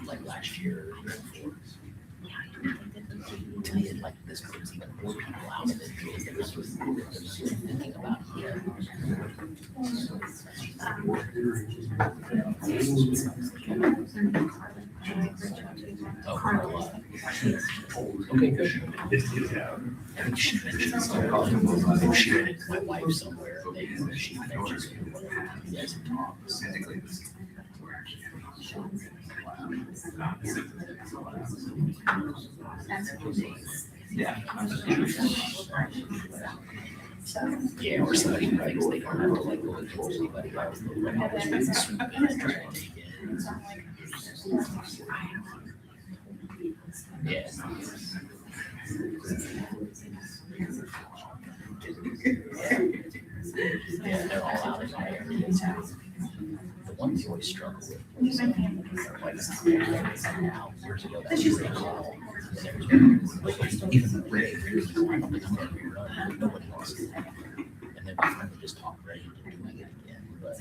Like last year or before. Tell you like this puts even more people out of it because they're just thinking about okay, good. I think she mentioned something. She read it to my wife somewhere. She mentions you guys talk. Yeah, or somebody writes, they don't have to like go and force anybody else. Yeah. Yeah, they're all out of there. The one we always struggle with was like now years ago that was really cool. And even Ray, nobody wants to. And then we finally just talked Ray into doing it again. But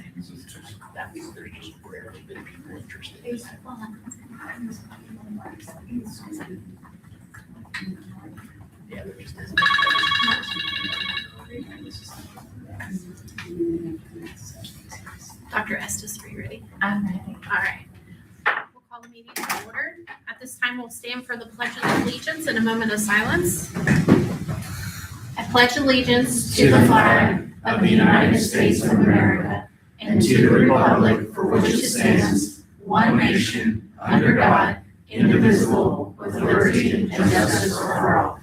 that was there's just rarely been people interested in that. Yeah, there just isn't. Dr. Estes, are you ready? I'm ready. All right. We'll call the meeting to order. At this time, we'll stand for the Pledge of Allegiance in a moment of silence. I pledge allegiance To the flag of the United States of America and to the republic for which it stands, one nation, under God, indivisible, with liberty and justice for all.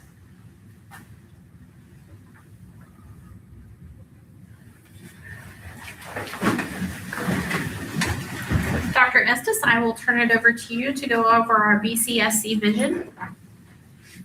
Dr. Estes, I will turn it over to you to go over our BCSC vision.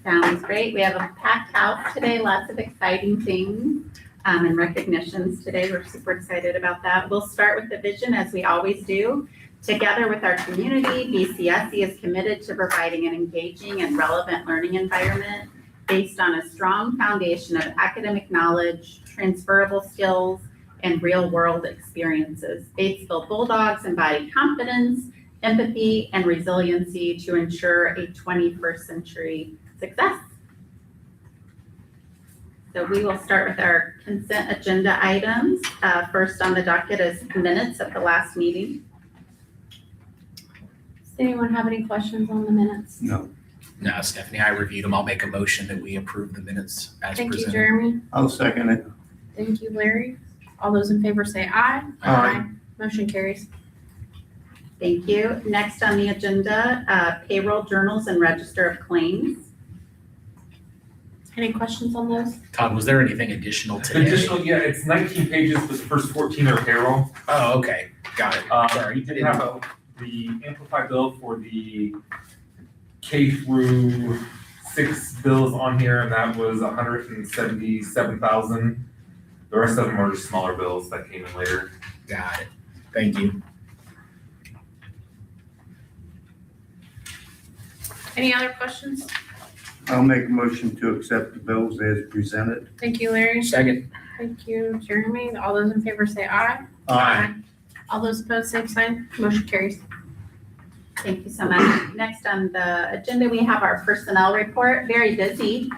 Sounds great. We have a packed house today, lots of exciting things and recognitions today. We're super excited about that. We'll start with the vision as we always do. Together with our community, BCSC is committed to providing an engaging and relevant learning environment based on a strong foundation of academic knowledge, transferable skills, and real-world experiences. Batesville Bulldogs embody confidence, empathy, and resiliency to ensure a 21st century success. So we will start with our consent agenda items. First on the docket is minutes of the last meeting. Does anyone have any questions on the minutes? No. No, Stephanie, I reviewed them. I'll make a motion that we approve the minutes as Thank you, presented. Jeremy. I'll second it. Thank you, Larry. All those in favor say aye. Aye. Motion carries. Thank you. Next on the agenda, payroll journals and register of claims. Any questions on those? Todd, was there anything additional today? Yeah, it's 19 pages, but the first 14 are payroll. Oh, okay. Got it. Sorry. You did have the amplified bill for the K through 6 bills on here, and that was 177,000. The rest of them are just smaller bills that came in later. Got it. Thank you. Any other questions? I'll make a motion to accept the bills as presented. Thank you, Larry. Second. Thank you, Jeremy. All those in favor say aye. All those opposed, same sign. Motion carries. Thank you so much. Next on the agenda, we have our personnel report. Very busy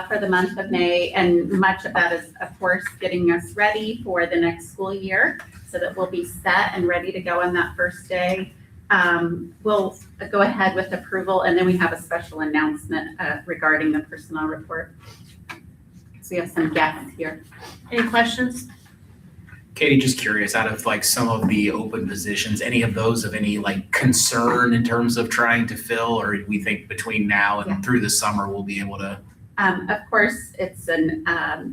for the month of May, and much of that is, of course, getting us ready for the next school year so that we'll be set and ready to go on that first day. We'll go ahead with approval, and then we have a special announcement regarding the personnel report. So we have some guests here. Any questions? Katie, just curious, out of like some of the open positions, any of those of any like concern in terms of trying to fill, or we think between now and through the summer we'll be able to? Of course, it's an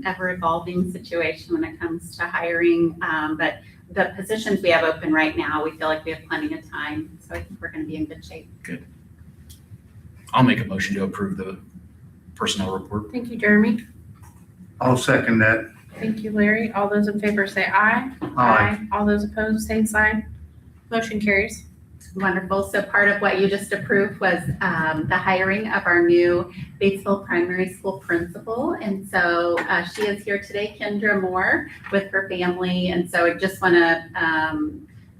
ever-evolving situation when it comes to hiring, but the positions we have open right now, we feel like we have plenty of time, so I think we're going to be in good shape. Good. I'll make a motion to approve the personnel report. Thank you, Jeremy. I'll second that. Thank you, Larry. All those in favor say aye. Aye. All those opposed, same sign. Motion carries. Wonderful. So part of what you just approved was the hiring of our new Batesville Primary School principal. And so she is here today, Kendra Moore, with her family. And so I just want to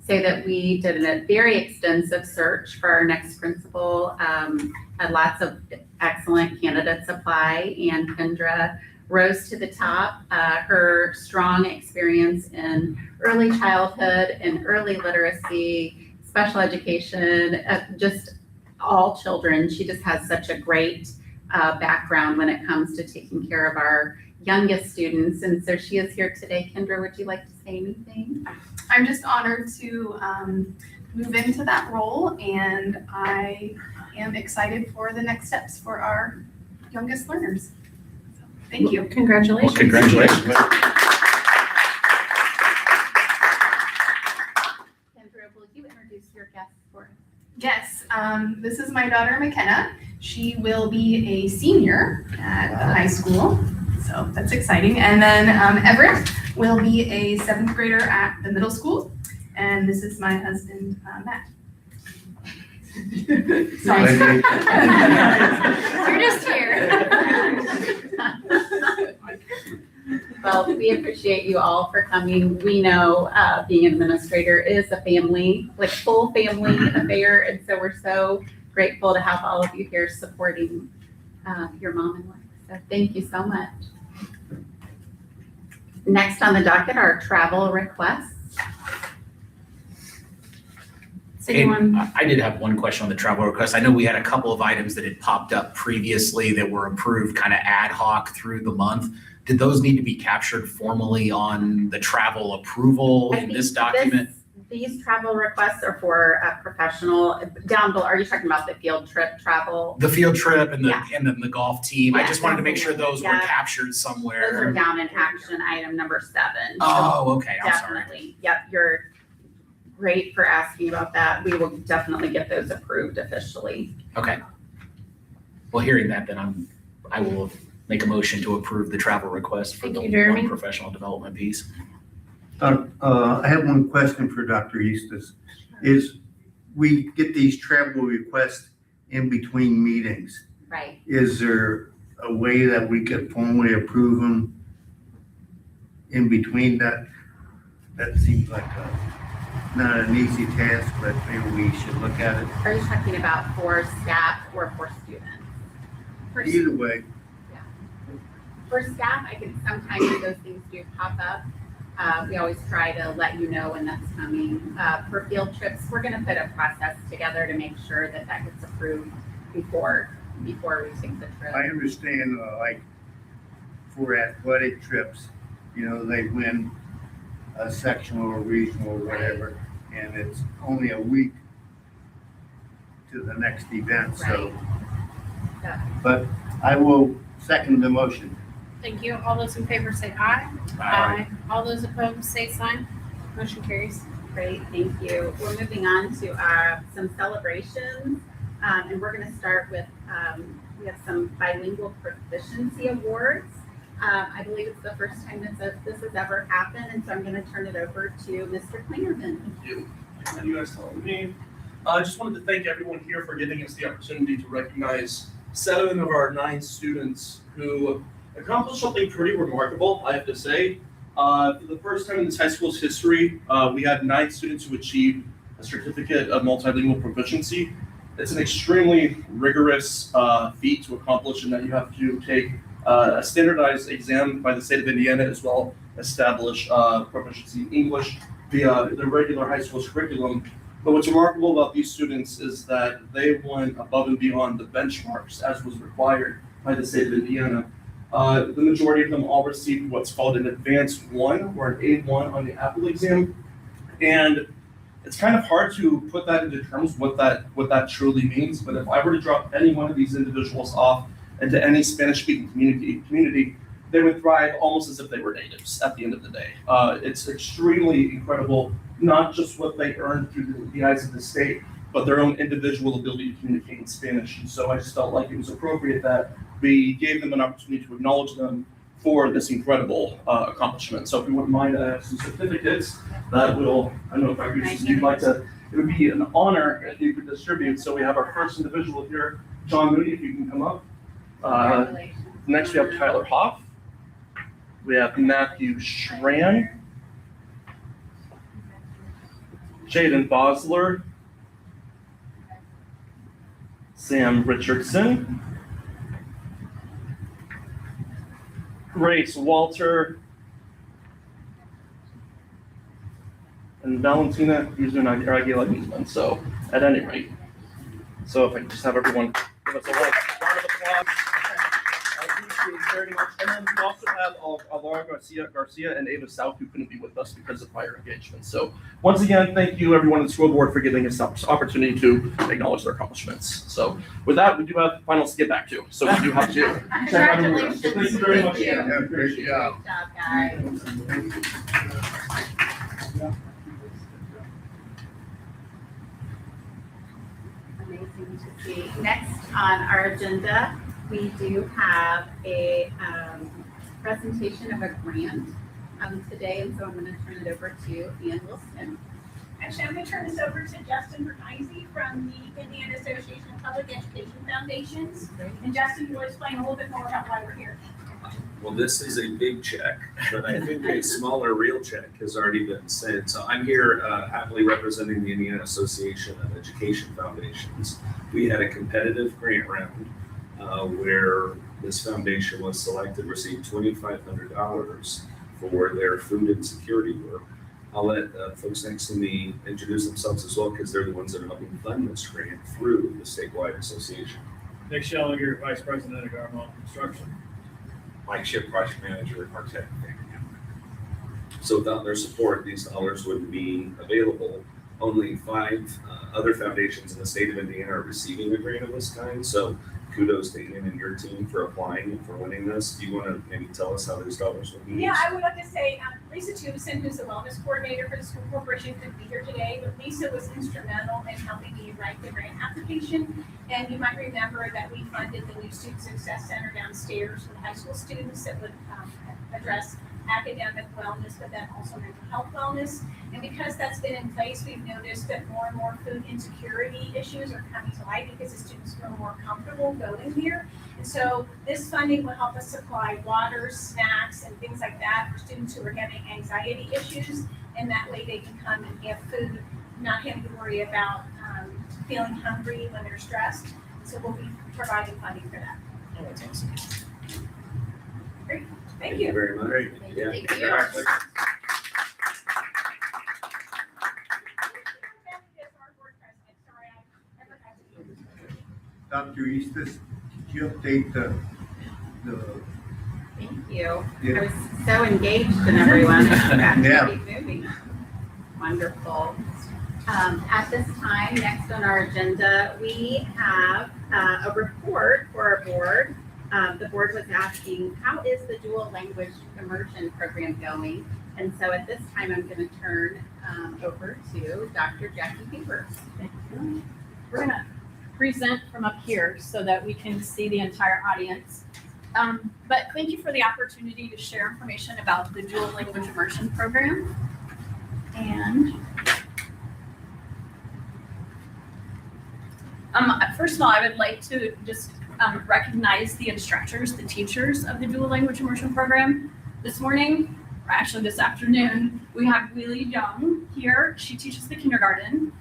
say that we did a very extensive search for our next principal. Had lots of excellent candidates apply, and Kendra rose to the top. Her strong experience in early childhood and early literacy, special education, just all children. She just has such a great background when it comes to taking care of our youngest students. And so she is here today. Kendra, would you like to say anything? I'm just honored to move into that role, and I am excited for the next steps for our youngest learners. So, thank you. Congratulations. Well, congratulations. Kendra, will you introduce your guests for us? Yes, this is my daughter McKenna. She will be a senior at the high school, so that's exciting. And then Everett will be a 7th grader at the middle school, and this is my husband, Matt. Sorry. You're just here. Well, we appreciate you all for coming. We know being an administrator is a family, like full family affair. And so we're so grateful to have all of you here supporting your mom and wife. So thank you so much. Next on the docket are travel requests. So you want, I did have one question on the travel request. I know we had a couple of items that had popped up previously that were approved kind of ad hoc through the month. Did those need to be captured formally on the travel approval in this document? These travel requests are for professional, down below, are you talking about the field trip travel? The field trip and Yeah. then the golf team. I Yeah, just wanted to make sure those were yeah. captured Those are somewhere. down in action item number 7. Oh, okay, I'm sorry. Definitely, yep, you're great for asking about that. We will definitely get those approved officially. Okay. Well, hearing that, then I will make a motion to approve the travel request for Thank the you, Jeremy. one professional development piece. I have one question for Dr. Eustis. Is we get these travel requests in between meetings. Right. Is there a way that we could formally approve them in between that? That seems like not an easy task, but maybe we should look at it. Are you talking about for staff or for students? Either way, For staff, I can sometimes those things do pop up. We always try to let you know when that's coming. For field trips, we're gonna put a process together to make sure that that gets approved before we take the trip. I understand, like, for athletic trips, you know, they win a sectional or regional or whatever, and it's only a week to the next event, so. Right. Yeah. But I will second the motion. thank you. All those in favor say aye. Aye. All those opposed say sign. Motion carries. Great, thank you. We're moving on to some celebrations, and we're gonna start with, we have some bilingual proficiency awards. I believe it's the first time this has ever happened, and so I'm gonna turn it over to Mr. Klingerman. Thank you. And you guys telling me. I just wanted to thank everyone here for giving us the opportunity to recognize 7 of our 9 students who accomplished something pretty remarkable, I have to say. For the first time in this high school's history, we had 9 students who achieved a certificate of multilingual proficiency. It's an extremely rigorous feat to accomplish in that you have to take a standardized exam by the state of Indiana as well establish proficiency in English via the regular high school's curriculum. But what's remarkable about these students is that they went above and beyond the benchmarks as was required by the state of Indiana. The majority of them all received what's called an Advanced 1 or an A1 on the Apple exam. And it's kind of hard to put that into terms what that truly means. But if I were to drop any one of these individuals off into any Spanish-speaking community, they would thrive almost as if they were natives at the end of the day. It's extremely incredible, not just what they earned through the eyes of the state, but their own individual ability to communicate in Spanish. And so I just felt like it was appropriate that we gave them an opportunity to acknowledge them for this incredible accomplishment. So if you wouldn't mind, I have some certificates that will, I don't know if Dr. Eustis, you'd like to it would be an honor if you could distribute. So we have our first individual here, John Moody, if you can come up. Congratulations. Next we have Tyler Hoff. We have Matthew Schran, Jaden Bosler, Sam Richardson, Grace Walter, and Valentina Aguilar. So at any rate, so if I can just have everyone give us a round of applause. I appreciate it very much. And then we also have Alvaro Garcia and Ava South who couldn't be with us because of prior engagement. So once again, thank you everyone at the school board for giving us this opportunity to acknowledge their accomplishments. So with that, we do have finals to get back to. So we do have to check out everyone. Congratulations. So thank you very much. Thank you. Yeah, great job. Great job, guys. Amazing to see. Next on our agenda, we do have a presentation of a grant today, and so I'm going to turn it over to Ian Wilson. Actually, I'm going to turn this over to Justin Bergeise from the Indiana Association of Public Education Foundations. And Justin will explain a little bit more about why we're here. Well, this is a big check, but I think a smaller real check has already been sent. So I'm here happily representing the Indiana Association of Education Foundations. We had a competitive grant round where this foundation was selected, received $2,500 for their food insecurity work. I'll let folks next to me introduce themselves as well, because they're the ones that are helping fund this grant through the statewide association. Nick Schellinger, Vice President of Garmont Construction. Mike Ship, Project Manager at Architect. So without their support, these dollars wouldn't be available. Only 5 other foundations in the state of Indiana are receiving a grant of this kind. So kudos to Ian and your team for applying and for winning this. Do you want to maybe tell us how those dollars will be used? Yeah, I would like to say Lisa Tubison, who's the wellness coordinator for the school corporation, couldn't be here today, but Lisa was instrumental in helping me write the grant application. And you might remember that we funded the new Student Success Center downstairs for the high school students that would address academic wellness, but then also mental health wellness. And because that's been in place, we've noticed that more and more food insecurity issues are coming to light because the students feel more comfortable going here. And so this funding will help us supply water, snacks, and things like that for students who are having anxiety issues. And that way they can come and have food, not having to worry about feeling hungry when they're stressed. So we'll be providing funding for that. Oh, that's awesome. Great, thank you. very much. Great. Yeah. Thank you. Dr. Eastis, did you update the Thank you. Yeah. I was so engaged in everyone. Yeah. Keep moving. Wonderful. At this time, next on our agenda, we have a report for our board. The board was asking, how is the dual language immersion program going? And so at this time, I'm going to turn over to Dr. Jackie Beavers. We're gonna present from up here so that we can see the entire audience. But thank you for the opportunity to share information about the dual language immersion program. And first of all, I would like to just recognize the instructors, the teachers of the dual language immersion program. This morning, or actually this afternoon, we have Wheelie Young here. She teaches the kindergarten.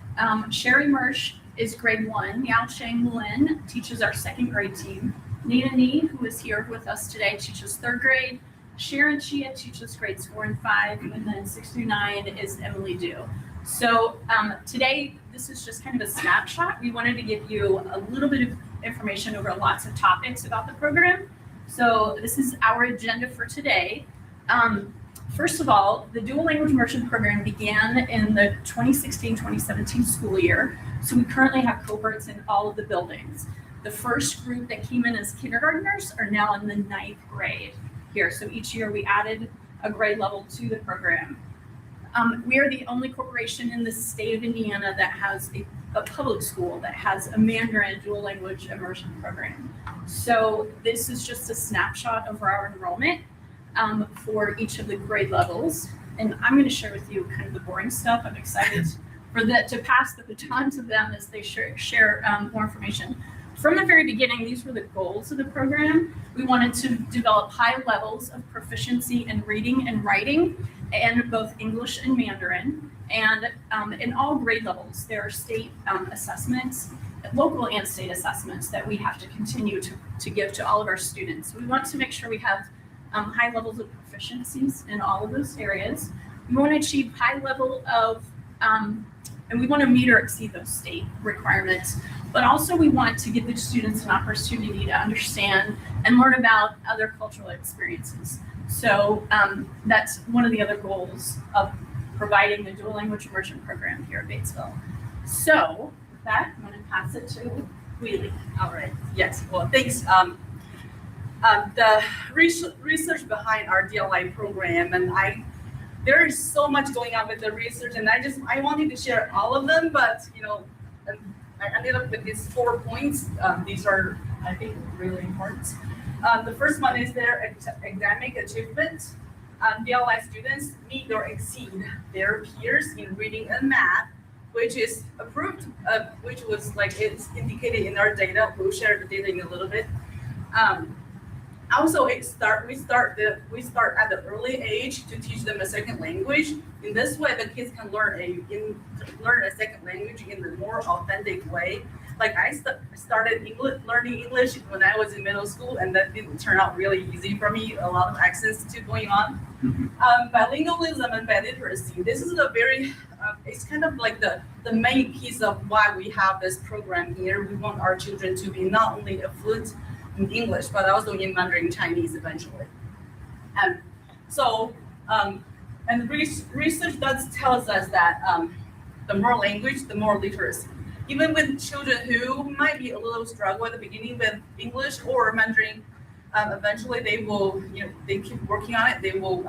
Sherry Mersch is grade 1. Yao Cheng Lin teaches our 2nd grade team. Nina Nee, who is here with us today, teaches 3rd grade. Sharon Chia teaches grades 4 and 5, and then 6 through 9 is Emily Du. So today, this is just kind of a snapshot. We wanted to give you a little bit of information over lots of topics about the program. So this is our agenda for today. First of all, the dual language immersion program began in the 2016-2017 school year. So we currently have cohorts in all of the buildings. The first group that came in as kindergartners are now in the 9th grade here. So each year we added a grade level to the program. We are the only corporation in the state of Indiana that has a public school that has a Mandarin dual language immersion program. So this is just a snapshot of our enrollment for each of the grade levels. And I'm going to share with you kind of the boring stuff. I'm excited to pass the baton to them as they share more information. From the very beginning, these were the goals of the program. We wanted to develop high levels of proficiency in reading and writing, and both English and Mandarin. And in all grade levels, there are state assessments, local and state assessments that we have to continue to give to all of our students. We want to make sure we have high levels of proficiencies in all of those areas. We want to achieve high level of, and we want to meet or exceed those state requirements, but also we want to give the students an opportunity to understand and learn about other cultural experiences. So that's one of the other goals of providing the dual language immersion program here at Batesville. So with that, I'm going to pass it to Wheelie. All right. Yes. Well, thanks. The research behind our DLI program, and there is so much going on with the research, and I wanted to share all of them, but I ended up with these 4 points. These are, I think, really important. The first one is their academic achievement. DLI students meet or exceed their peers in reading and math, which is approved, which was it's indicated in our data. We'll share the data in a little bit. Also, we start at the early age to teach them a second language. In this way, the kids can learn a second language in a more authentic way. Like I started learning English when I was in middle school, and that didn't turn out really easy for me. A lot of accents too going on. Bilingualism and biliteracy. This is a very, it's kind of like the main piece of why we have this program here. We want our children to be not only fluent in English, but also in Mandarin Chinese eventually. And research does tells us that the more language, the more literacy. Even with children who might be a little struggle at the beginning with English or Mandarin, eventually they will, they keep working on it, they will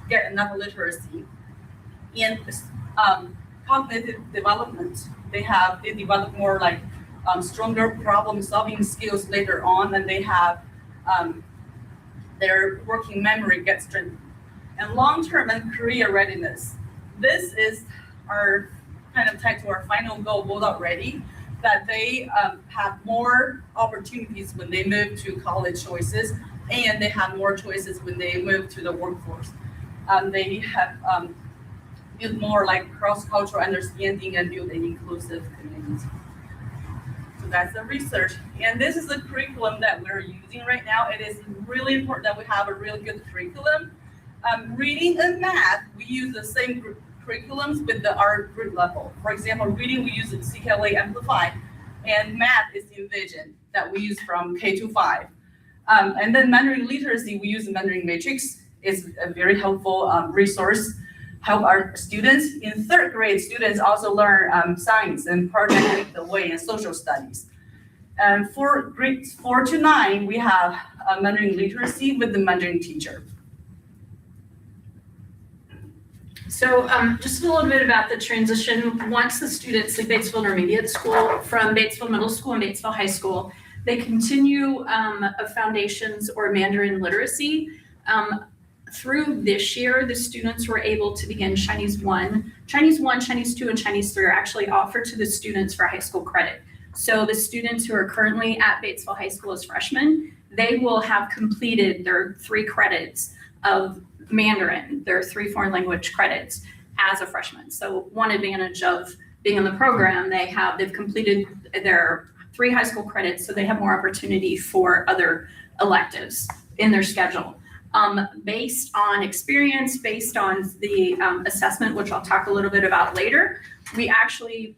get enough literacy. And cognitive development, they develop more stronger problem-solving skills later on, and they have their working memory gets strengthened. And long-term and career readiness. This is our kind of tied to our final goal both already, that they have more opportunities when they move to college choices, and they have more choices when they move to the workforce. They have built more cross-cultural understanding and build an inclusive community. So that's the research. And this is the curriculum that we're using right now. It is really important that we have a really good curriculum. Reading and math, we use the same curriculums with our group level. For example, reading we use CKLA Amplified, and math is Envision that we use from K to 5. And then Mandarin literacy, we use Mandarin Matrix. It's a very helpful resource. Help our students. In 3rd grade, students also learn science and project the way and social studies. And for grades 4 to 9, we have Mandarin literacy with the Mandarin teacher. So just a little bit about the transition. Once the students leave Batesville Intermediate School from Batesville Middle School and Batesville High School, they continue foundations or Mandarin literacy. Through this year, the students were able to begin Chinese 1. Chinese 1, Chinese 2, and Chinese 3 are actually offered to the students for high school credit. So the students who are currently at Batesville High School as freshmen, they will have completed their 3 credits of Mandarin, their 3 foreign language credits as a freshman. So one advantage of being in the program, they've completed their 3 high school credits, so they have more opportunity for other electives in their schedule. Based on experience, based on the assessment, which I'll talk a little bit about later, we actually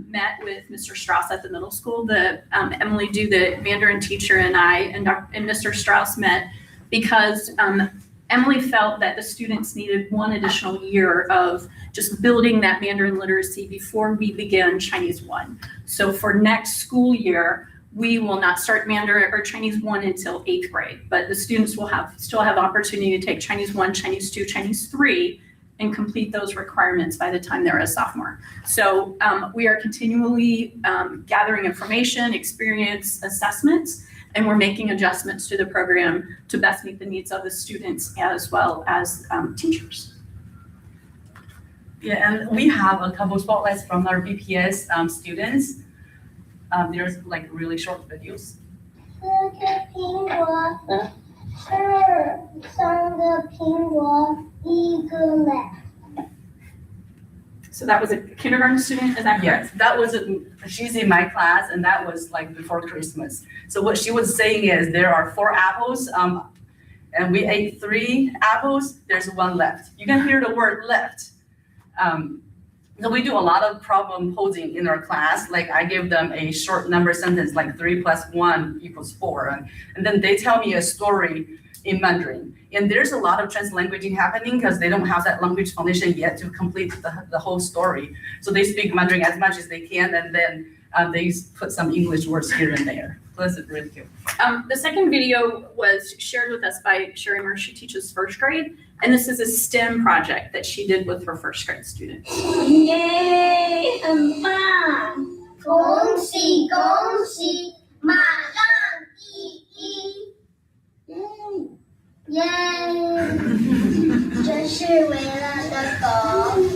met with Mr. Strauss at the middle school. Emily Du, the Mandarin teacher, and I and Mr. Strauss met because Emily felt that the students needed 1 additional year of just building that Mandarin literacy before we begin Chinese 1. So for next school year, we will not start Mandarin or Chinese 1 until 8th grade, but the students will still have opportunity to take Chinese 1, Chinese 2, Chinese 3, and complete those requirements by the time they're a sophomore. So we are continually gathering information, experience, assessments, and we're making adjustments to the program to best meet the needs of the students as well as teachers. Yeah, and we have a couple spotlights from our BPS students. There's like really short videos. 吃个苹果，三个苹果，一个嘞。 So that was a kindergarten student, is that correct? Yes, that was, she's in my class and that was like before Christmas. So what she was saying is there are 4 apples, and we ate 3 apples, there's 1 left. You can hear the word left. So we do a lot of problem posing in our class. Like I give them a short number sentence, like 3 + 1 = 4. And then they tell me a story in Mandarin. And there's a lot of translanguaging happening because they don't have that language foundation yet to complete the whole story. So they speak Mandarin as much as they can, and then they put some English words here and there. So that's really cute. The second video was shared with us by Sherry Murr. She teaches first grade, and this is a STEM project that she did with her first grade students. 耶，很棒！恭喜恭喜，马上第1！耶！这是维拉的狗，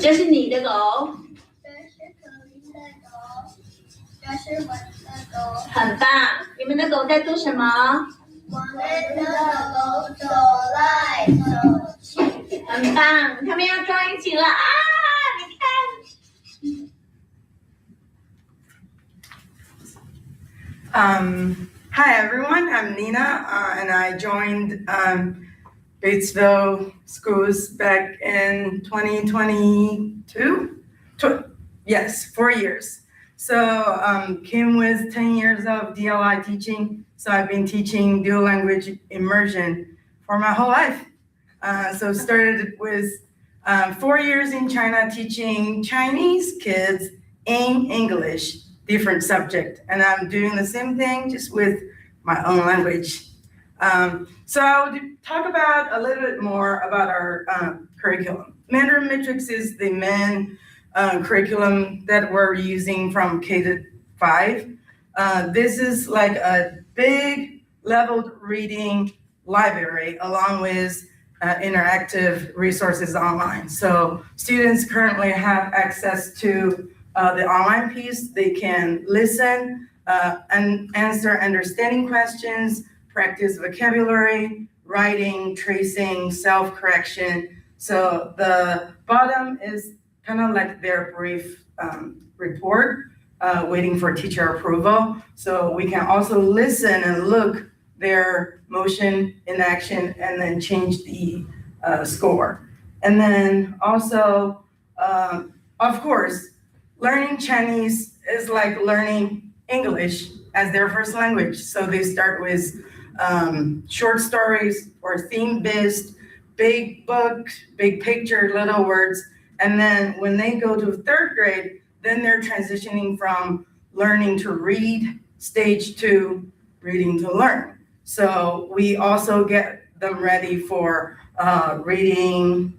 这是你的狗，这是可琳的狗，这是我的狗。很棒！你们的狗在做什么？我们的狗走来走去。很棒！他们要撞一起了啊！你看。 Hi everyone, I'm Nina, and I joined Batesville schools back in 2022. Yes, 4 years. So came with 10 years of DLI teaching. So I've been teaching dual language immersion for my whole life. So started with 4 years in China teaching Chinese kids in English. Different subject, and I'm doing the same thing just with my own language. So I'll talk about a little bit more about our curriculum. Mandarin Matrix is the main curriculum that we're using from K to 5. This is like a big leveled reading library along with interactive resources online. So students currently have access to the online piece. They can listen and answer understanding questions, practice vocabulary, writing, tracing, self-correction. So the bottom is kind of like their brief report, waiting for teacher approval. So we can also listen and look their motion in action and then change the score. And then also, of course, learning Chinese is like learning English as their first language. So they start with short stories or theme-based, big book, big picture, little words. And then when they go to 3rd grade, then they're transitioning from learning to read stage to reading to learn. So we also get them ready for reading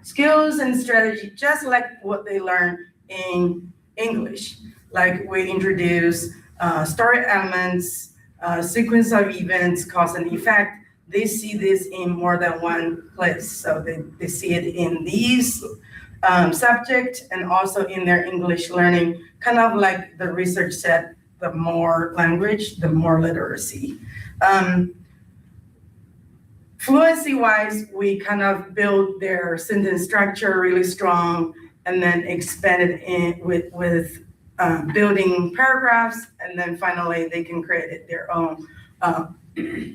skills and strategy, just like what they learn in English. Like we introduce story elements, sequence of events, cause and effect. They see this in more than one place. So they see it in these subject and also in their English learning, kind of like the research said, the more language, the more literacy. Fluency-wise, we kind of build their sentence structure really strong and then expanded in with building paragraphs, and then finally they can create their own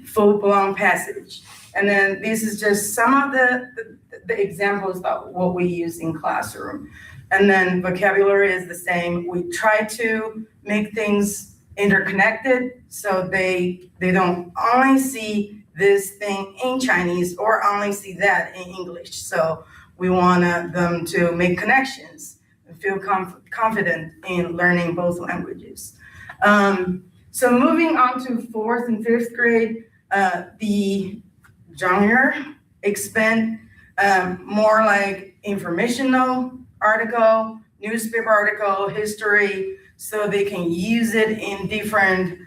full-blown passage. And then this is just some of the examples of what we use in classroom. And then vocabulary is the same. We try to make things interconnected so they don't only see this thing in Chinese or only see that in English. So we want them to make connections and feel confident in learning both languages. So moving on to 4th and 5th grade, the genre expand more like informational article, newspaper article, history, so they can use it in different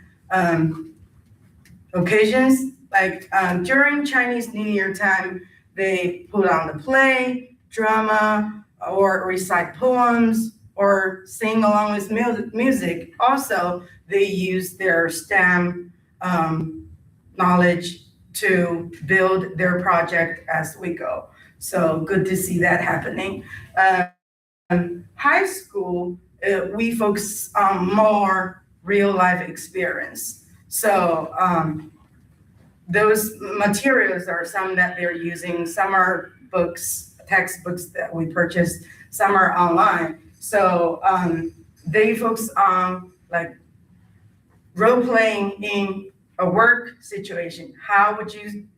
occasions. Like during Chinese New Year time, they put on the play, drama, or recite poems or sing along with music. Also, they use their STEM knowledge to build their project as we go. So good to see that happening. High school, we focus on more real life experience. So those materials are some that they're using, some are books, textbooks that we purchased, some are online. So they focus on like role playing in a work situation. How would you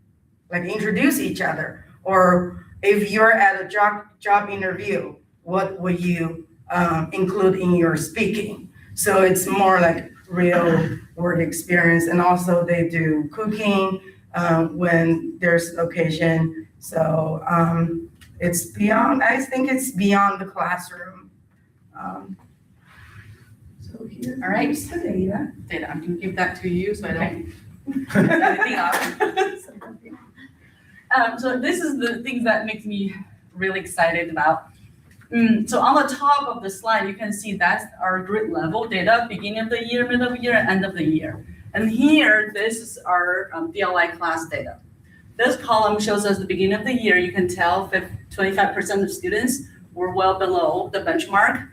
like introduce each other? Or if you're at a job interview, what would you include in your speaking? So it's more like real work experience. And also they do cooking when there's occasion. So it's beyond, I think it's beyond the classroom. So here's All right. the data. Data, I'm gonna give that to you so I don't anything else. So this is the things that makes me really excited about. So on the top of the slide, you can see that's our grade level data, beginning of the year, middle of the year, end of the year. And here, this is our DLI class data. This column shows us the beginning of the year. You can tell 25% of students were well below the benchmark.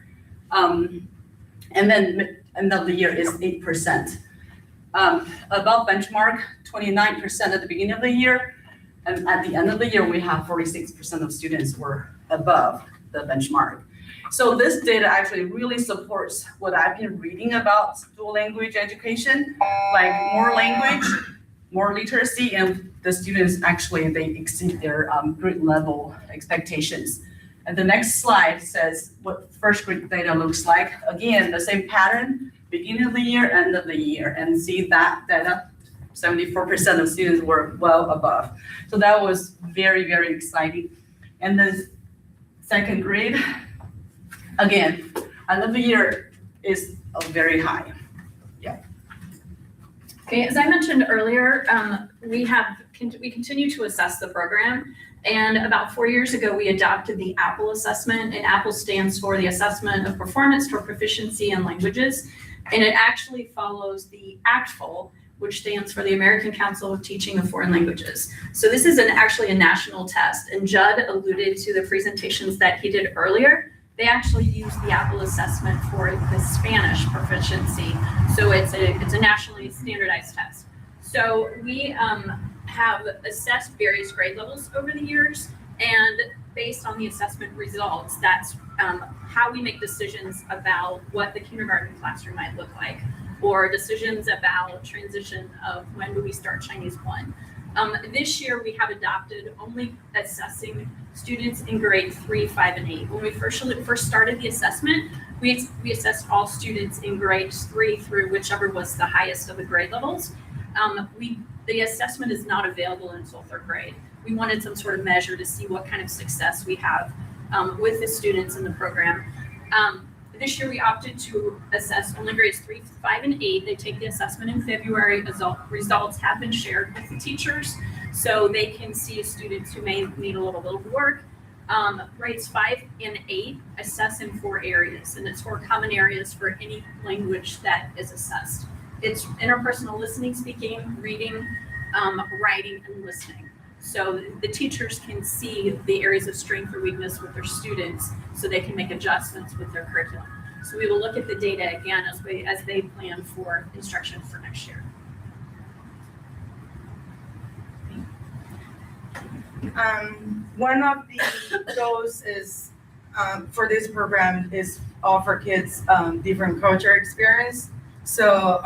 And then end of the year is 8%. Above benchmark, 29% at the beginning of the year. And at the end of the year, we have 46% of students were above the benchmark. So this data actually really supports what I've been reading about dual language education, like more language, more literacy, and the students actually, they exceed their grade level expectations. And the next slide says what first grade data looks like. Again, the same pattern, beginning of the year, end of the year, and see that data, 74% of students were well above. So that was very, very exciting. And the second grade, again, end of the year is very high. Okay, as I mentioned earlier, we continue to assess the program. And about 4 years ago, we adopted the APPLE assessment, and APPLE stands for the Assessment of Performance toward Proficiency in Languages. And it actually follows the ACTFL, which stands for the American Council of Teaching of Foreign Languages. So this is actually a national test, and Judd alluded to the presentations that he did earlier. They actually use the APPLE assessment for the Spanish proficiency. So it's a nationally standardized test. So we have assessed various grade levels over the years, and based on the assessment results, that's how we make decisions about what the kindergarten classroom might look like, or decisions about transition of when do we start Chinese 1. This year, we have adopted only assessing students in grade 3, 5, and 8. When we first started the assessment, we assessed all students in grades 3 through whichever was the highest of the grade levels. The assessment is not available until 3rd grade. We wanted some sort of measure to see what kind of success we have with the students in the program. This year, we opted to assess only grades 3, 5, and 8. They take the assessment in February. Results have been shared with the teachers, so they can see students who may need a little bit of work. Grades 5 and 8 assess in 4 areas, and it's 4 common areas for any language that is assessed. It's interpersonal listening, speaking, reading, writing, and listening. So the teachers can see the areas of strength or weakness with their students, so they can make adjustments with their curriculum. So we will look at the data again as they plan for instruction for next year. One of the goals is for this program is offer kids different culture experience. So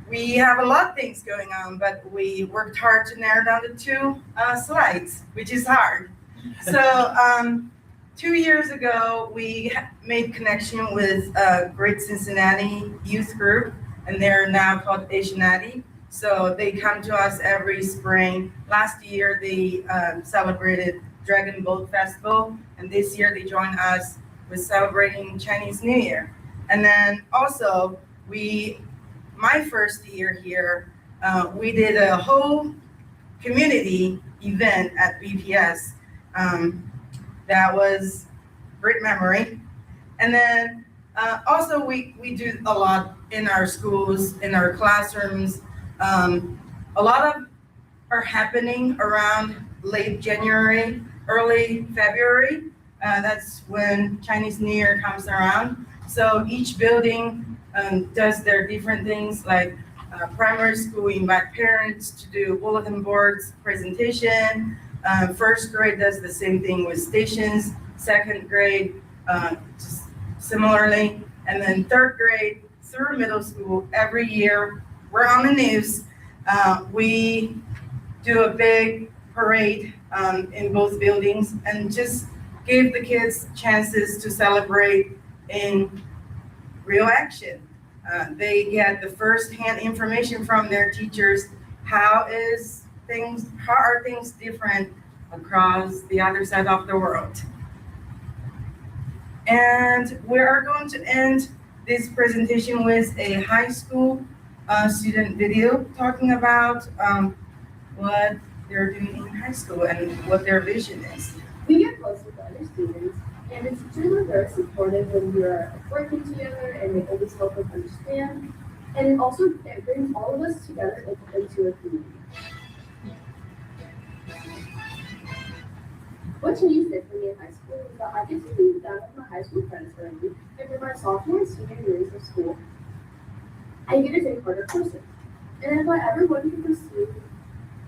we have a lot of things going on, but we worked hard to narrow down to 2 slides, which is hard. So 2 years ago, we made connection with Great Cincinnati Youth Group, and they're now called Asianati. So they come to us every spring. Last year, they celebrated Dragon Boat Festival, and this year they joined us with celebrating Chinese New Year. And then also, my first year here, we did a whole community event at BPS. that was great memory. And then also we do a lot in our schools, in our classrooms. A lot of are happening around late January, early February. That's when Chinese New Year comes around. So each building does their different things, like primary school invite parents to do bulletin boards presentation. First grade does the same thing with stations. Second grade, just similarly. And then third grade through middle school, every year, we're on the news. We do a big parade in both buildings and just give the kids chances to celebrate in real action. They get the first-hand information from their teachers. How are things different across the other side of the world? And we are going to end this presentation with a high school student video talking about what they're doing in high school and what their vision is. We get close with other students, and it's truly very supportive when we are working together, and they always help us understand. And it also brings all of us together into a community. What changed it for me in high school is that I get to meet down with my high school friends currently, and for my sophomore and senior years of school, I get to take harder courses. And if I ever wanted to pursue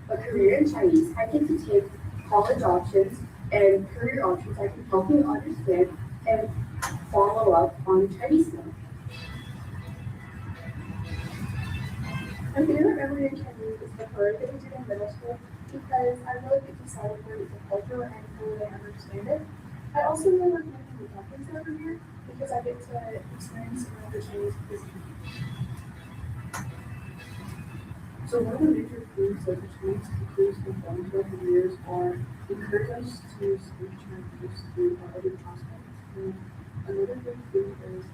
a career in Chinese, I get to take college options and career options that can help me understand and follow up on Chinese stuff. My favorite memory in Chinese is the parade that we did in middle school because I really get to celebrate the culture and fully understand it. I also really like making the dumplings every year because I get to experience some of the Chinese cuisine. So one of the major themes that the Chinese teachers have done over the years are encourage us to speak Chinese through our other classmates. And another big thing is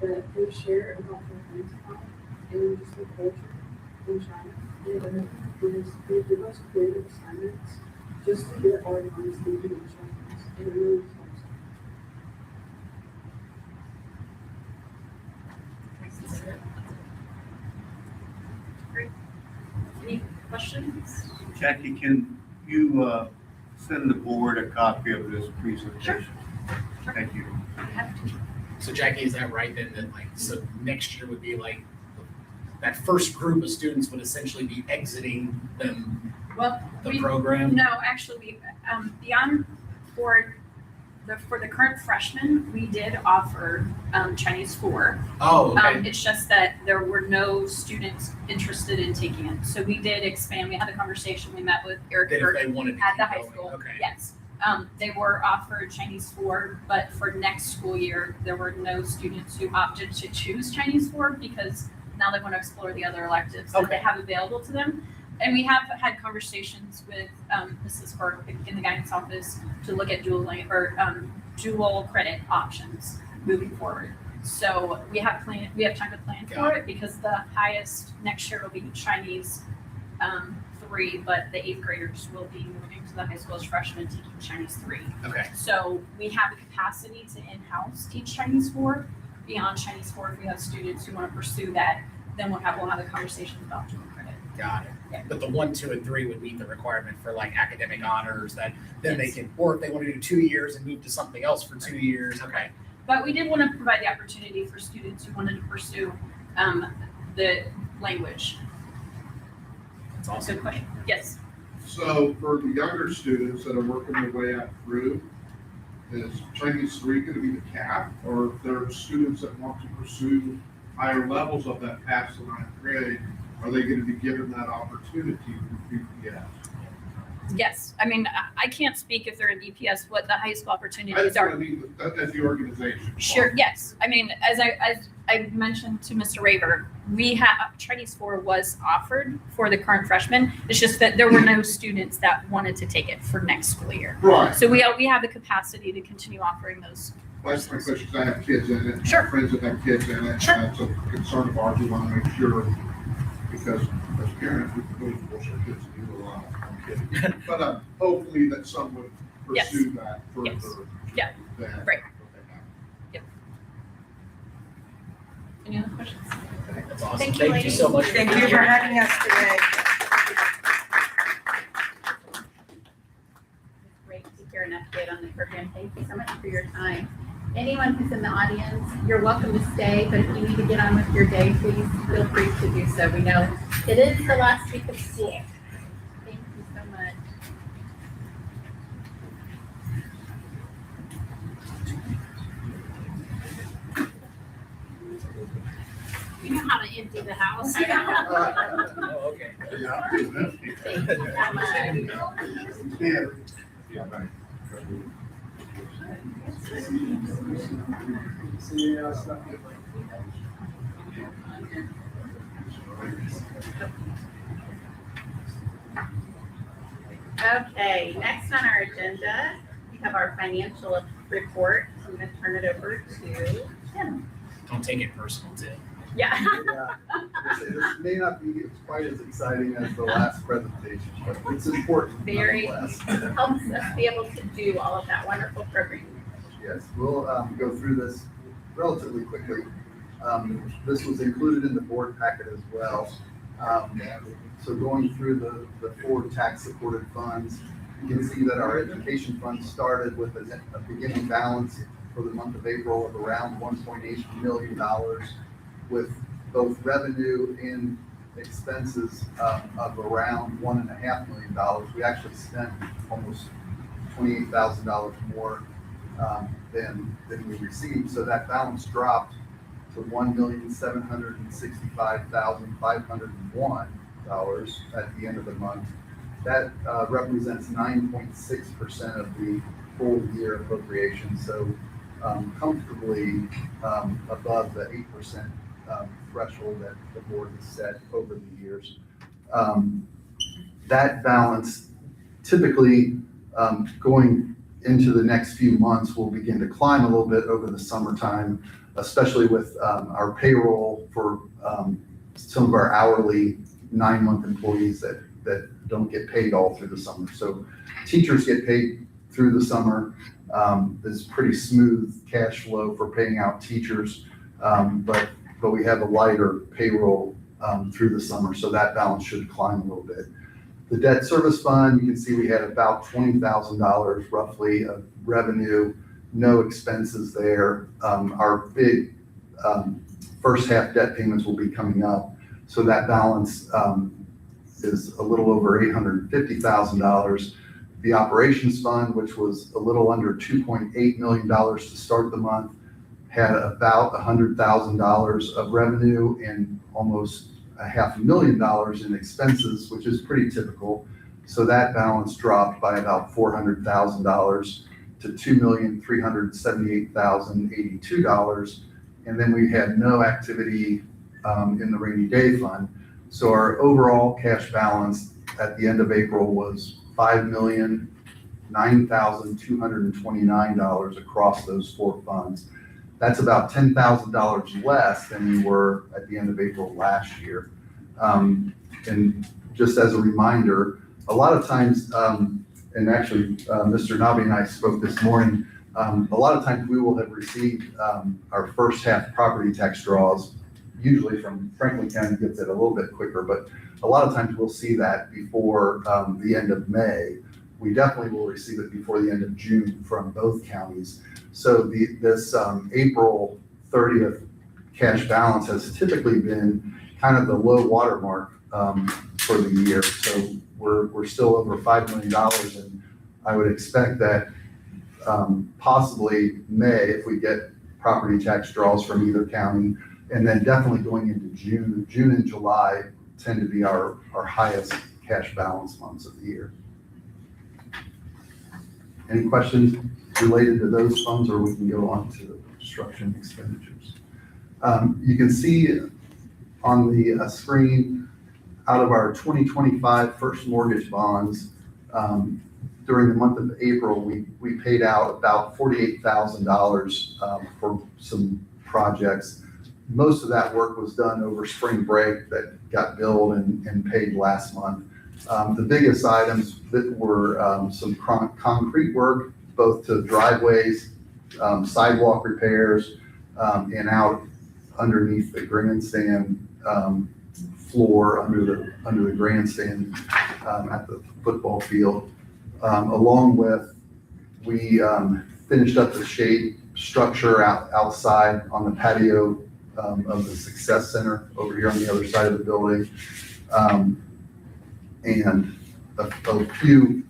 that they share about their lifestyle and just the culture in China. And another thing is they give us creative assignments just to get our minds thinking in Chinese. And it really helps. Great. Any questions? Jackie, can you send the board a copy of this presentation? Sure. Thank you. So Jackie, is that right then, that like, so next year would be like, that first group of students would essentially be exiting Well, the program? No, actually, we, beyond for the current freshmen, we did offer Chinese 4. Oh, okay. It's just that there were no students interested in taking it. So we did expand. We had a conversation. We met with Eric That if Burke they wanted to at keep the high going, school. okay. Yes. They were offered Chinese 4, but for next school year, there were no students who opted to choose Chinese 4 because now they want to explore the other electives that they have available to them. And we have had conversations with Mrs. Burke in the guidance office to look at dual credit options moving forward. So we have time to plan for it because the highest next year will be Chinese 3, but the 8th graders will be moving to the high school as freshmen taking Chinese 3. Okay. So we have the capacity to in-house teach Chinese 4. Beyond Chinese 4, if we have students who want to pursue that, then we'll have the conversation about dual credit. Got it. Yeah. But the 1, 2, and 3 would meet the requirement for like academic honors that then they can, or if they want to do 2 years and move to something else for 2 years, okay. But we did want to provide the opportunity for students who wanted to pursue the language. That's awesome. Good question. Yes. So for the younger students that are working their way up through, is Chinese 3 going to be the cap? Or if there are students that want to pursue higher levels of that past the 9th grade, are they going to be given that opportunity with BPS? Yes. I mean, I can't speak if they're in DPS what the highest I opportunities just are. want to be, as the organization. Sure, yes. I mean, as I mentioned to Mr. Raver, we have Chinese 4 was offered for the current freshmen. It's just that there were no students that wanted to take it for next school year. Right. So we have the capacity to continue offering those. That's my question, because I have kids in it. Sure. Friends that have kids in it. Sure. And that's a concern of ours. We want to make sure, because as parents, we can really force our kids to do a lot. I'm kidding. But hopefully that some would Yes. pursue that Yes. further. Yeah. than Right. what they have. Any other questions? Okay, that's awesome. Thank you, Thank you ladies. so much. Thank you for having us today. It's great to hear an update on the program. Thank you so much for your time. Anyone who's in the audience, you're welcome to stay, but if you need to get on with your day, please feel free to do so. We know it is the last week of school. Thank you so much. You know how to empty the house. Oh, okay. Yeah, business. Thank you so much. Yeah. Yeah, right. Okay, next on our agenda, we have our financial report. I'm going to turn it over to Tim. Don't take it personal, Tim. Yeah. Yeah, this may not be quite as exciting as the last presentation, but it's important Very, nonetheless. helps us be able to do all of that wonderful programming. Yes, we'll go through this relatively quickly. This was included in the board packet as well. So going through the four tax-supported funds, you can see that our education fund started with a beginning balance for the month of April of around $1.8 million, with both revenue and expenses of around $1.5 million. We actually spent almost $28,000 more than we received. So that balance dropped to $1,765,501 at the end of the month. That represents 9.6% of the full year appropriation. So comfortably above the 8% threshold that the board has set over the years. That balance typically going into the next few months will begin to climb a little bit over the summertime, especially with our payroll for some of our hourly 9-month employees that don't get paid all through the summer. So teachers get paid through the summer. There's pretty smooth cash flow for paying out teachers, but we have a lighter payroll through the summer, so that balance should climb a little bit. The debt service fund, you can see we had about $20,000 roughly of revenue, no expenses there. Our big first half debt payments will be coming up, so that balance is a little over $850,000. The operations fund, which was a little under $2.8 million to start the month, had about $100,000 of revenue and almost $500,000 in expenses, which is pretty typical. So that balance dropped by about $400,000 to $2,378,082. And then we had no activity in the rainy day fund. So our overall cash balance at the end of April was $5,009,229 across those four funds. That's about $10,000 less than we were at the end of April last year. And just as a reminder, a lot of times, and actually Mr. Nabi and I spoke this morning, a lot of times we will have received our first half property tax draws, usually from Franklin County gets it a little bit quicker, but a lot of times we'll see that before the end of May. We definitely will receive it before the end of June from both counties. So this April 30th cash balance has typically been kind of the low water mark for the year. So we're still over $5 million, and I would expect that possibly May, if we get property tax draws from either county, and then definitely going into June and July tend to be our highest cash balance months of the year. Any questions related to those funds, or we can go on to the construction expenditures? You can see on the screen, out of our 2025 first mortgage bonds, during the month of April, we paid out about $48,000 for some projects. Most of that work was done over spring break that got billed and paid last month. The biggest items that were some concrete work, both to driveways, sidewalk repairs, and out underneath the grandstand floor, under the grandstand at the football field. Along with, we finished up the shade structure outside on the patio of the Success Center over here on the other side of the building. And a few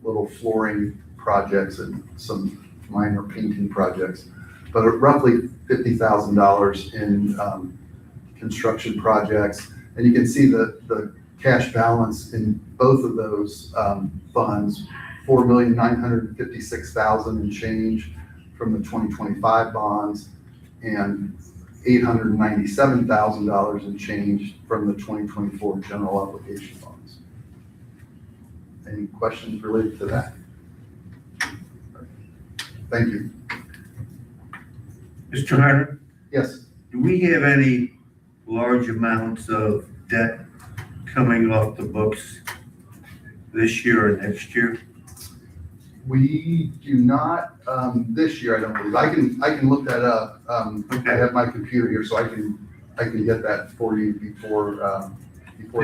little flooring projects and some minor painting projects, but roughly $50,000 in construction projects. And you can see the cash balance in both of those funds, $4,956,000 and change from the 2025 bonds, and $897,000 and change from the 2024 general obligation bonds. Any questions related to that? Thank you. Mr. Hunter, Yes. do we have any large amounts of debt coming off the books this year or next year? We do not, this year, I don't believe. I can look that up. I have my computer here, so I can get that for you before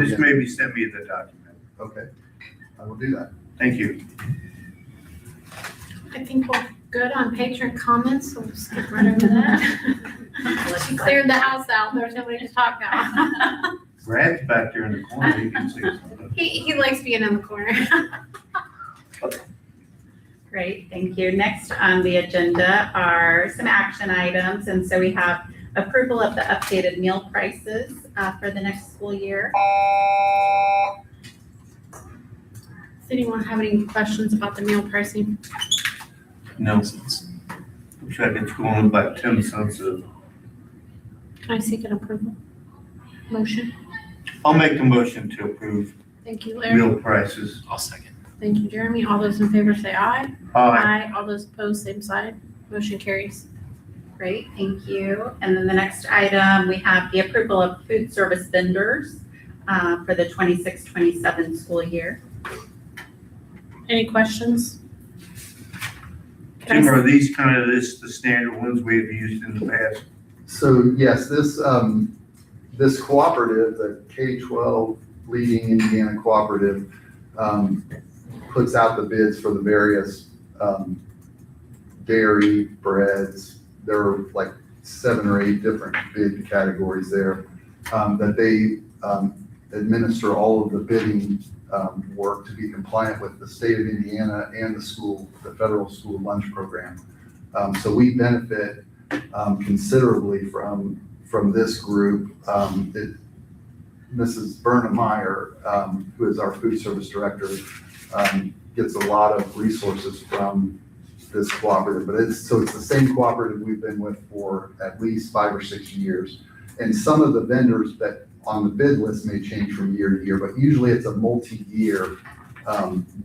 Just maybe send me the document. Okay, I will do that. Thank you. I think we're good on patron comments, so we'll skip right over that. She cleared the house out, there's nobody to talk now. Brad's back there in the corner, he can say something. He likes being in the corner. Great, thank you. Next on the agenda are some action items, and so we have approval of the updated meal prices for the next school year. Does anyone have any questions about the meal pricing? No. Looks like it's going about 10 cents a. Can I seek an approval? Motion? I'll make the motion to approve Thank you, Larry. meal prices. I'll second. Thank you, Jeremy. All those in favor say aye. Aye. All those opposed, same side. Motion carries. Great, thank you. And then the next item, we have the approval of food service vendors for the 26-27 school year. Any questions? Tim, are these kind of the standard ones we've used in the past? So yes, this cooperative, the K-12 Leading Indiana Cooperative, puts out the bids for the various dairy, breads. There are like 7 or 8 different bid categories there that they administer all of the bidding work to be compliant with the state of Indiana and the federal school lunch program. So we benefit considerably from this group. Mrs. Berna Meyer, who is our food service director, gets a lot of resources from this cooperative, but it's the same cooperative we've been with for at least 5 or 6 years. And some of the vendors that on the bid list may change from year to year, but usually it's a multi-year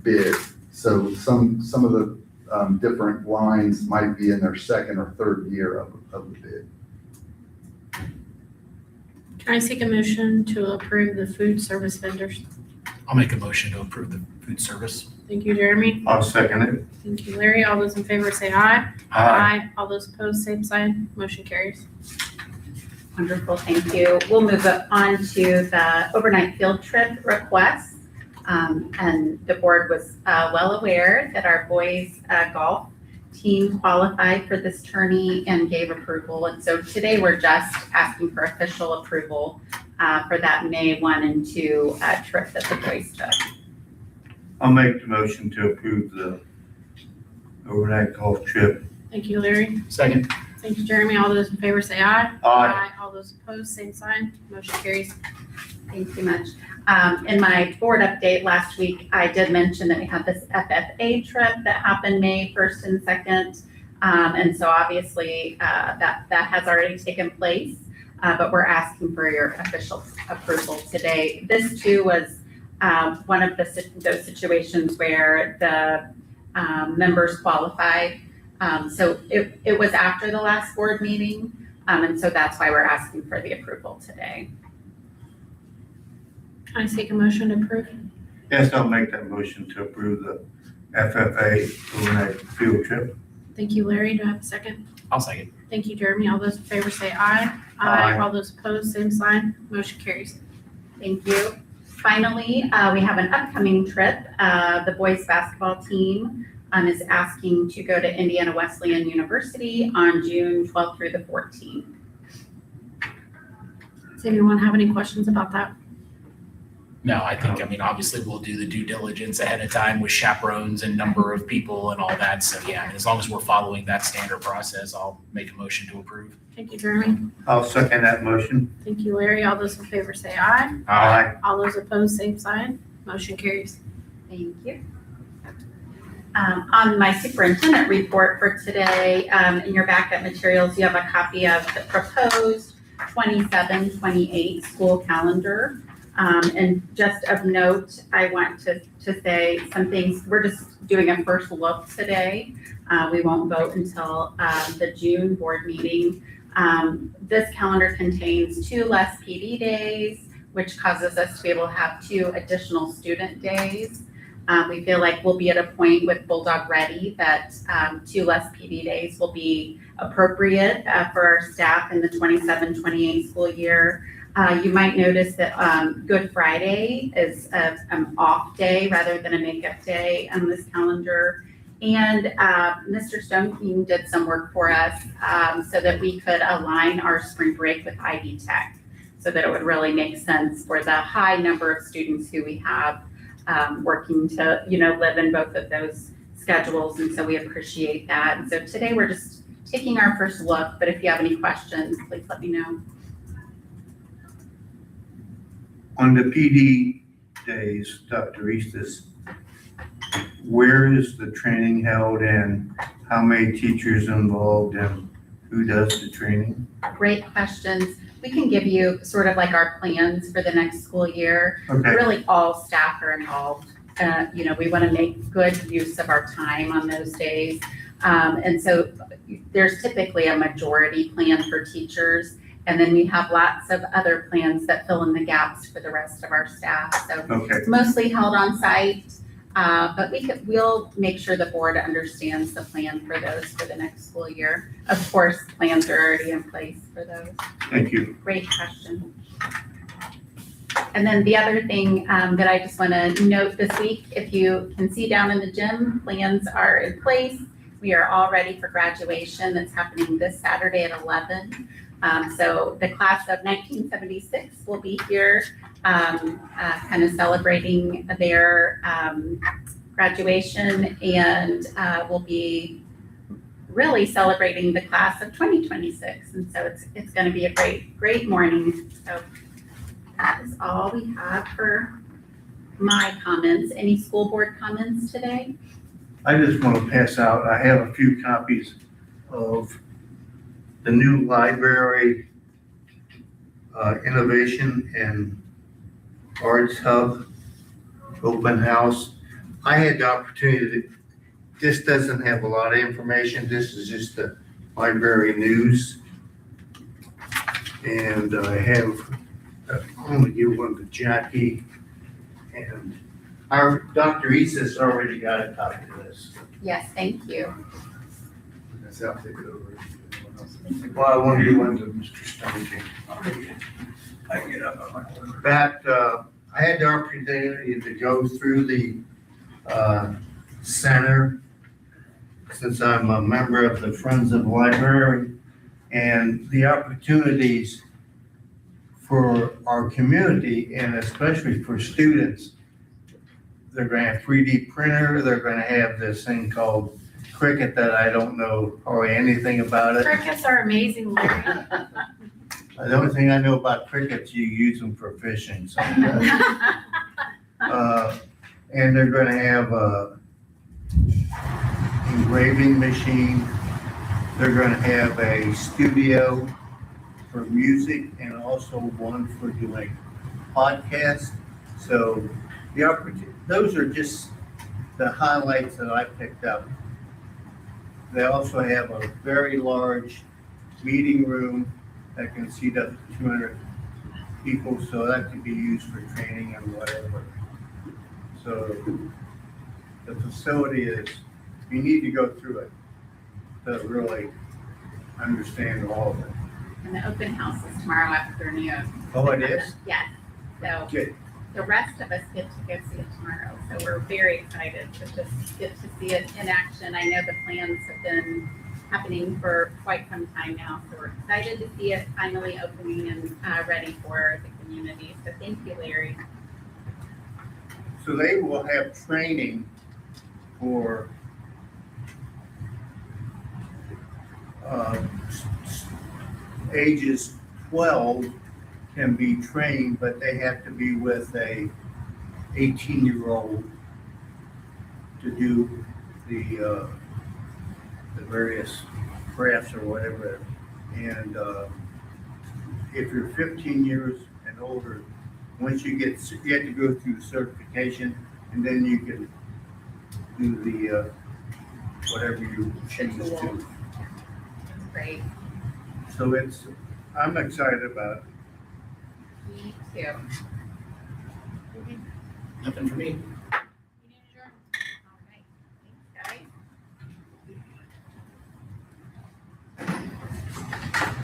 bid. So some of the different lines might be in their 2nd or 3rd year of the bid. Can I seek a motion to approve the food service vendors? I'll make a motion to approve the food service. Thank you, Jeremy. I'll second it. Thank you, Larry. All those in favor say aye. Aye. All those opposed, same sign. Motion carries. Wonderful, thank you. We'll move on to the overnight field trip request. And the board was well aware that our boys golf team qualified for this tourney and gave approval. And so today we're just asking for official approval for that May 1 and 2 trip that the boys took. I'll make the motion to approve the overnight golf trip. Thank you, Larry. Second. Thank you, Jeremy. All those in favor say aye. Aye. All those opposed, same sign. Motion carries. Thank you much. In my board update last week, I did mention that we had this FFA trip that happened May 1st and 2nd. And so obviously that has already taken place, but we're asking for your official approval today. This too was one of those situations where the members qualified. So it was after the last board meeting. And so that's why we're asking for the approval today. Can I seek a motion to approve? Yes, I'll make that motion to approve the FFA overnight field trip. Thank you, Larry. Do I have a second? I'll second. Thank you, Jeremy. All those in favor say aye. Aye. All those opposed, same sign. Motion carries. Thank you. Finally, we have an upcoming trip. The boys basketball team is asking to go to Indiana Wesleyan University on June 12th through the 14th. Does anyone have any questions about that? No, I think, I mean, obviously we'll do the due diligence ahead of time with chaperones and number of people and all that. So yeah, I mean, as long as we're following that standard process, I'll make a motion to approve. Thank you, Jeremy. I'll second that motion. Thank you, Larry. All those in favor say aye. Aye. All those opposed, same sign. Motion carries. Thank you. On my superintendent report for today, in your backup materials, you have a copy of the proposed 27-28 school calendar. And just of note, I want to say some things. We're just doing a first look today. We won't vote until the June board meeting. This calendar contains 2 less PD days, which causes us to be able to have 2 additional student days. We feel like we'll be at a point with Bulldog Ready that 2 less PD days will be appropriate for our staff in the 27-28 school year. You might notice that Good Friday is an off day rather than a makeup day on this calendar. And Mr. Stonekeen did some work for us so that we could align our spring break with Ivy Tech so that it would really make sense for the high number of students who we have working to, live in both of those schedules. And so we appreciate that. And so today we're just taking our first look, but if you have any questions, please let me know. On the PD days, Dr. Eastis, where is the training held and how many teachers involved and who does the training? Great questions. We can give you sort of like our plans for the next school year. Okay. Really all staff are involved. We want to make good use of our time on those days. And so there's typically a majority plan for teachers. And then we have lots of other plans that fill in the gaps for the rest of our staff. So Okay. it's mostly held on site, but we'll make sure the board understands the plan for those for the next school year. Of course, plans are already in place for those. Thank you. Great question. And then the other thing that I just want to note this week, if you can see down in the gym, plans are in place. We are all ready for graduation. That's happening this Saturday at 11. So the class of 1976 will be here kind of celebrating their graduation, and we'll be really celebrating the class of 2026. And so it's going to be a great morning. So that is all we have for my comments. Any school board comments today? I just want to pass out, I have a few copies of the new library innovation and arts hub open house. I had the opportunity to, this doesn't have a lot of information. This is just the library news. And I have, I'm going to give one to Jackie, and our Dr. Isis already got a copy of this. Yes, thank you. That's how I take it over. Well, I want to give one to Mr. Stonekey. I get up on my corner. That, I had the opportunity to go through the center since I'm a member of the Friends of the Library, and the opportunities for our community and especially for students. They're going to have 3D printer. They're going to have this thing called Cricut that I don't know hardly anything about it. Crickets are amazing, Larry. The only thing I know about crickets, you use them for fishing. So. And they're going to have a engraving machine. They're going to have a studio for music and also one for doing podcasts. So the opportunity, those are just the highlights that I picked up. They also have a very large meeting room that can seat up to 200 people, so that can be used for training and whatever. So the facility is, you need to go through it to really understand all of it. And the open house is tomorrow afternoon. Oh, it is? Yes, so Good. the rest of us get to go see it tomorrow, so we're very excited to just get to see it in action. I know the plans have been happening for quite some time now, so we're excited to see it finally opening and ready for the community. So thank you, Larry. So they will have training for ages 12 can be trained, but they have to be with a 18-year-old to do the various crafts or whatever. And if you're 15 years and older, once you have to go through the certification, and then you can do the whatever you choose to. Great. So I'm excited about it. Me too. Nothing for me.